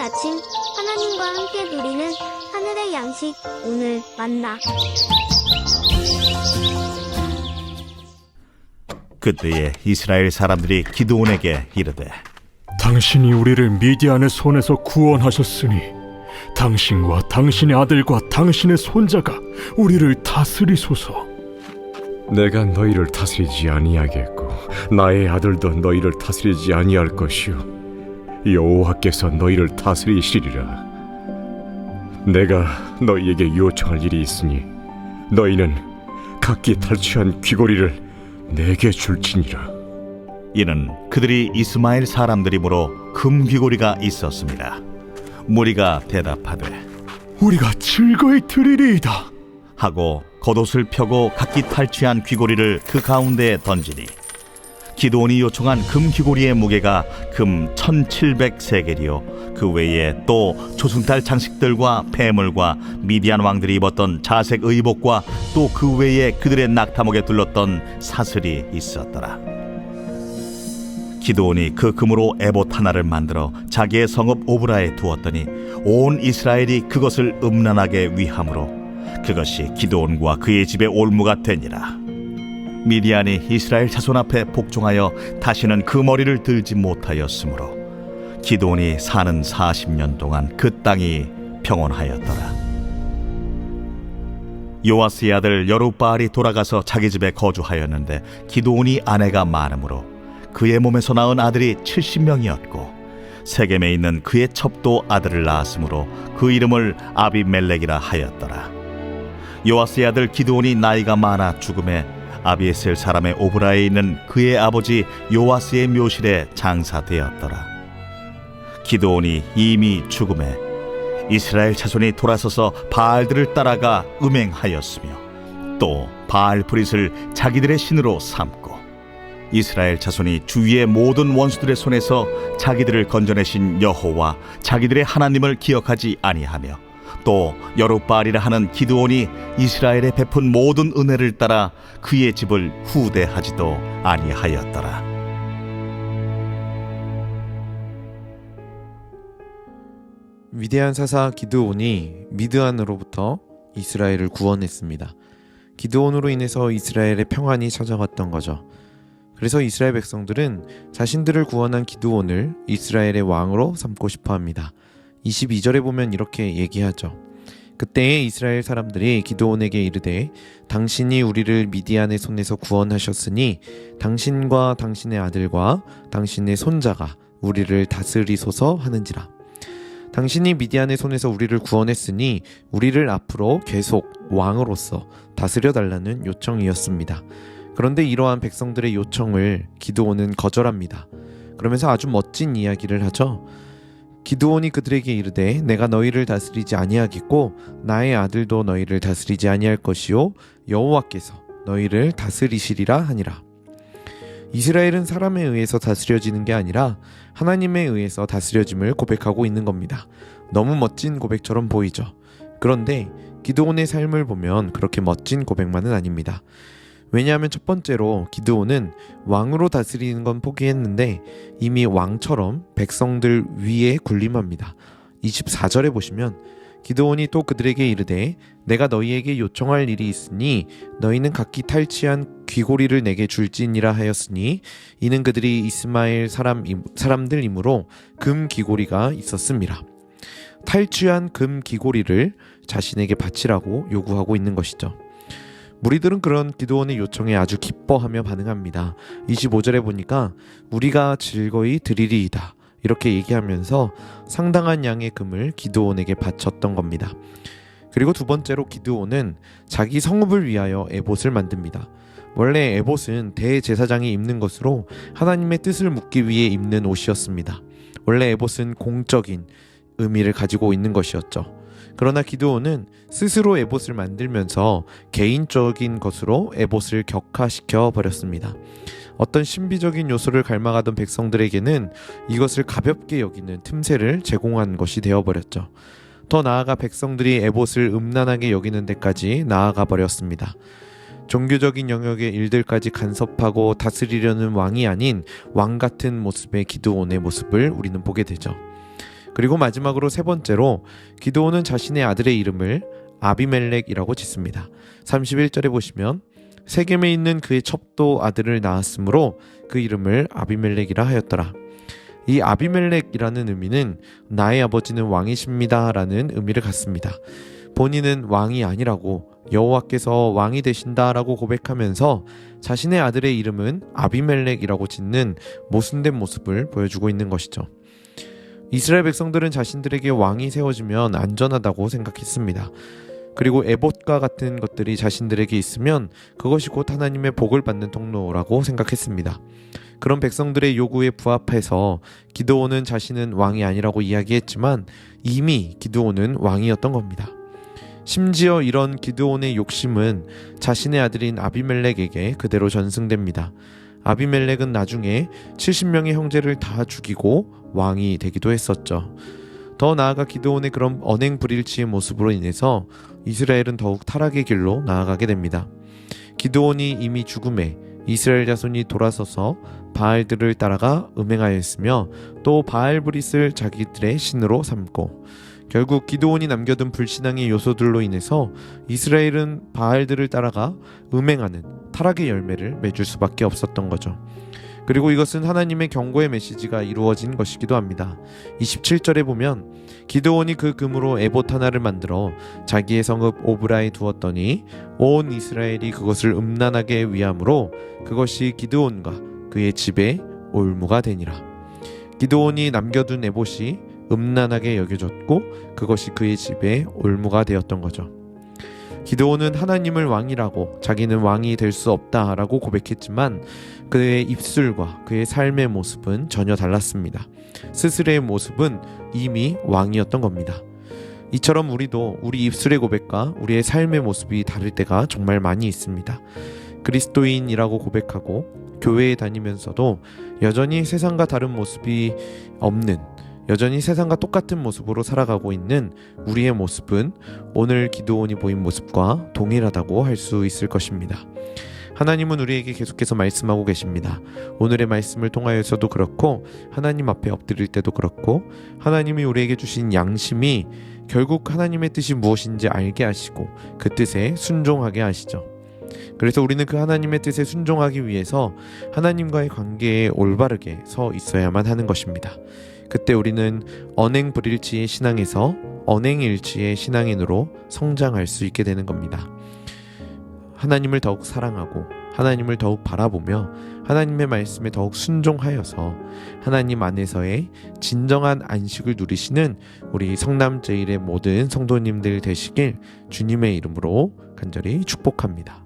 아침 하나님과 함께 누리는 하늘의 양식 오늘 만나. 그때에 이스라엘 사람들이 기드온에게 이르되 당신이 우리를 미디안의 손에서 구원하셨으니 당신과 당신의 아들과 당신의 손자가 우리를 다스리소서. 내가 너희를 다스리지 아니하겠고 나의 아들도 너희를 다스리지 아니할 것이요 여호와께서 너희를 다스리시리라. 내가 너희에게 요청할 일이 있으니 너희는 각기 탈취한 귀고리를 내게 줄지니라. 이는 그들이 이스마엘 사람들이므로 금 귀고리가 있었습니다. 무리가 대답하되 우리가 즐거이 드리리이다 하고 겉옷을 펴고 각기 탈취한 귀고리를 그 가운데에 던지니 기드온이 요청한 금 귀고리의 무게가 금 1700세겔이요 그 외에 또 조승달 장식들과 폐물과 미디안 왕들이 입었던 자색 의복과 또 그 외에 그들의 낙타목에 둘렀던 사슬이 있었더라. 기드온이 그 금으로 에봇 하나를 만들어 자기의 성읍 오브라에 두었더니 온 이스라엘이 그것을 음란하게 위함으로 그것이 기드온과 그의 집의 올무가 되니라. 미디안이 이스라엘 자손 앞에 복종하여 다시는 그 머리를 들지 못하였으므로 기드온이 사는 40년 동안 그 땅이 평온하였더라. 요아스의 아들 여룹바알이 돌아가서 자기 집에 거주하였는데 기드온이 아내가 많으므로 그의 몸에서 낳은 아들이 70명이었고 세겜에 있는 그의 첩도 아들을 낳았으므로 그 이름을 아비멜렉이라 하였더라. 요아스의 아들 기드온이 나이가 많아 죽음에 아비에셀 사람의 오브라에 있는 그의 아버지 요아스의 묘실에 장사되었더라. 기드온이 이미 죽음에 이스라엘 자손이 돌아서서 바알들을 따라가 음행하였으며 또 바알 브릿을 자기들의 신으로 삼고 이스라엘 자손이 주위의 모든 원수들의 손에서 자기들을 건져내신 여호와 자기들의 하나님을 기억하지 아니하며 또 여룹바알이라 하는 기드온이 이스라엘에 베푼 모든 은혜를 따라 그의 집을 후대하지도 아니하였더라. 위대한 사사 기드온이 미드안으로부터 이스라엘을 구원했습니다. 기드온으로 인해서 이스라엘의 평안이 찾아왔던 거죠. 그래서 이스라엘 백성들은 자신들을 구원한 기드온을 이스라엘의 왕으로 삼고 싶어 합니다. 22절에 보면 이렇게 얘기하죠. 그때에 이스라엘 사람들이 기드온에게 이르되 당신이 우리를 미디안의 손에서 구원하셨으니 당신과 당신의 아들과 당신의 손자가 우리를 다스리소서 하는지라. 당신이 미디안의 손에서 우리를 구원했으니 우리를 앞으로 계속 왕으로서 다스려 달라는 요청이었습니다. 그런데 이러한 백성들의 요청을 기드온은 거절합니다. 그러면서 아주 멋진 이야기를 하죠. 기드온이 그들에게 이르되 내가 너희를 다스리지 아니하겠고 나의 아들도 너희를 다스리지 아니할 것이요 여호와께서 너희를 다스리시리라 하니라. 이스라엘은 사람에 의해서 다스려지는 게 아니라 하나님에 의해서 다스려짐을 고백하고 있는 겁니다. 너무 멋진 고백처럼 보이죠. 그런데 기드온의 삶을 보면 그렇게 멋진 고백만은 아닙니다. 왜냐하면 첫 번째로 기드온은 왕으로 다스리는 건 포기했는데 이미 왕처럼 백성들 위에 군림합니다. 24절에 보시면 기드온이 또 그들에게 이르되 내가 너희에게 요청할 일이 있으니 너희는 각기 탈취한 귀고리를 내게 줄지니라 하였으니 이는 그들이 이스마엘 사람들이므로 금 귀고리가 있었습니다. 탈취한 금 귀고리를 자신에게 바치라고 요구하고 있는 것이죠. 무리들은 그런 기드온의 요청에 아주 기뻐하며 반응합니다. 25절에 보니까 우리가 즐거이 드리리이다 이렇게 얘기하면서 상당한 양의 금을 기드온에게 바쳤던 겁니다. 그리고 두 번째로 기드온은 자기 성읍을 위하여 에봇을 만듭니다. 원래 에봇은 대제사장이 입는 것으로 하나님의 뜻을 묻기 위해 입는 옷이었습니다. 원래 에봇은 공적인 의미를 가지고 있는 것이었죠. 그러나 기드온은 스스로 에봇을 만들면서 개인적인 것으로 에봇을 격화시켜 버렸습니다. 어떤 신비적인 요소를 갈망하던 백성들에게는 이것을 가볍게 여기는 틈새를 제공한 것이 되어버렸죠. 더 나아가 백성들이 에봇을 음란하게 여기는 데까지 나아가 버렸습니다. 종교적인 영역의 일들까지 간섭하고 다스리려는 왕이 아닌 왕 같은 모습의 기드온의 모습을 우리는 보게 되죠. 그리고 마지막으로 세 번째로 기드온은 자신의 아들의 이름을 아비멜렉이라고 짓습니다. 31절에 보시면 세겜에 있는 그의 첩도 아들을 낳았으므로 그 이름을 아비멜렉이라 하였더라. 이 아비멜렉이라는 의미는 나의 아버지는 왕이십니다 라는 의미를 갖습니다. 본인은 왕이 아니라고 여호와께서 왕이 되신다라고 고백하면서 자신의 아들의 이름은 아비멜렉이라고 짓는 모순된 모습을 보여주고 있는 것이죠. 이스라엘 백성들은 자신들에게 왕이 세워지면 안전하다고 생각했습니다. 그리고 에봇과 같은 것들이 자신들에게 있으면 그것이 곧 하나님의 복을 받는 통로라고 생각했습니다. 그런 백성들의 요구에 부합해서 기드온은 자신은 왕이 아니라고 이야기했지만 이미 기드온은 왕이었던 겁니다. 심지어 이런 기드온의 욕심은 자신의 아들인 아비멜렉에게 그대로 전승됩니다. 아비멜렉은 나중에 70명의 형제를 다 죽이고 왕이 되기도 했었죠. 더 나아가 기드온의 그런 언행불일치의 모습으로 인해서 이스라엘은 더욱 타락의 길로 나아가게 됩니다. 기드온이 이미 죽음에 이스라엘 자손이 돌아서서 바알들을 따라가 음행하였으며 또 바알브릿을 자기들의 신으로 삼고 결국 기드온이 남겨둔 불신앙의 요소들로 인해서 이스라엘은 바알들을 따라가 음행하는 타락의 열매를 맺을 수밖에 없었던 거죠. 그리고 이것은 하나님의 경고의 메시지가 이루어진 것이기도 합니다. 27절에 보면 기드온이 그 금으로 에봇 하나를 만들어 자기의 성읍 오브라에 두었더니 온 이스라엘이 그것을 음란하게 위함으로 그것이 기드온과 그의 집에 올무가 되니라. 기드온이 남겨둔 에봇이 음란하게 여겨졌고 그것이 그의 집에 올무가 되었던 거죠. 기드온은 하나님을 왕이라고 자기는 왕이 될 수 없다라고 고백했지만 그의 입술과 그의 삶의 모습은 전혀 달랐습니다. 스스로의 모습은 이미 왕이었던 겁니다. 이처럼 우리도 우리 입술의 고백과 우리의 삶의 모습이 다를 때가 정말 많이 있습니다. 그리스도인이라고 고백하고 교회에 다니면서도 여전히 세상과 다른 모습이 없는, 여전히 세상과 똑같은 모습으로 살아가고 있는 우리의 모습은 오늘 기드온이 보인 모습과 동일하다고 할 수 있을 것입니다. 하나님은 우리에게 계속해서 말씀하고 계십니다. 오늘의 말씀을 통하여서도 그렇고 하나님 앞에 엎드릴 때도 그렇고 하나님이 우리에게 주신 양심이 결국 하나님의 뜻이 무엇인지 알게 하시고 그 뜻에 순종하게 하시죠. 그래서 우리는 그 하나님의 뜻에 순종하기 위해서 하나님과의 관계에 올바르게 서 있어야만 하는 것입니다. 그때 우리는 언행불일치의 신앙에서 언행일치의 신앙인으로 성장할 수 있게 되는 겁니다. 하나님을 더욱 사랑하고 하나님을 더욱 바라보며 하나님의 말씀에 더욱 순종하여서 하나님 안에서의 진정한 안식을 누리시는 우리 성남제일의 모든 성도님들 되시길 주님의 이름으로 간절히 축복합니다.